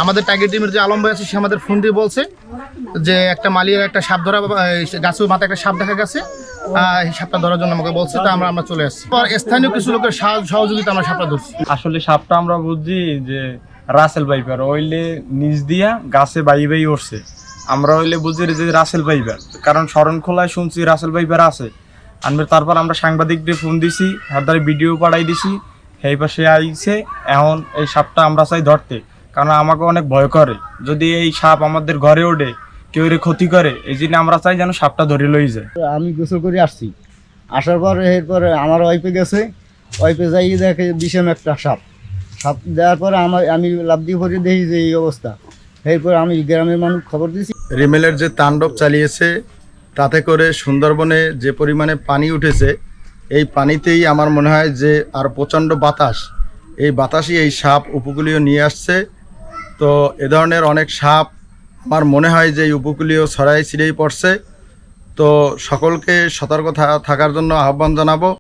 আমাদের টাইগার টিমের যে আলম ভাই আছে সে আমাদের ফোন দিয়ে বলছে যে একটা মালিয়ার একটা সাপ ধরা গাছের মাথায় একটা সাপ দেখা গেছে, এই সাপটা ধরার জন্য আমাকে বলছে। তা আমরা চলে আসছি। স্থানীয় কিছু লোকের সহযোগিতা আমরা সাপটা ধরছি। আসলে সাপটা আমরা বুঝছি যে রাসেল ভাইপার ওইলে নিচ দিয়া গাছে বাই উঠছে। আমরা হইলে বুঝি যে রাসেল ভাইপার, কারণ শরণখোলায় শুনছি রাসেল ভাইপার আছে। তারপর আমরা সাংবাদিকদের ফোন দিছি, হাত ভিডিও পাঠাই দিছি, সেই পাশে আইছে। এখন এই সাপটা আমরা চাই ধরতে, কারণ আমাকে অনেক ভয় করে যদি এই সাপ আমাদের ঘরে ওঠে, কেউ ক্ষতি করে। এই জন্য আমরা চাই যেন সাপটা ধরে লই যায়। আমি গোসল করে আসছি, আসার পর এরপরে আমার ওয়াইফে গেছে, ওয়াইফে যাই দেখে বিষম একটা সাপ দেওয়ার পরে আমি লাভ দিয়ে পরে দেখি যে এই অবস্থা। এরপর আমি গ্রামের মানুষ খবর দিয়েছি। রিমেলের যে তাণ্ডব চালিয়েছে তাতে করে সুন্দরবনে যে পরিমাণে পানি উঠেছে, এই পানিতেই আমার মনে হয় যে আর প্রচণ্ড বাতাস, এই বাতাসই এই সাপ উপকূলীয় নিয়ে আসছে। তো এ ধরনের অনেক সাপ আমার মনে হয় যে এই উপকূলীয় ছড়াই ছিঁড়েই পড়ছে। তো সকলকে সতর্ক থাকার জন্য আহ্বান জানাবো।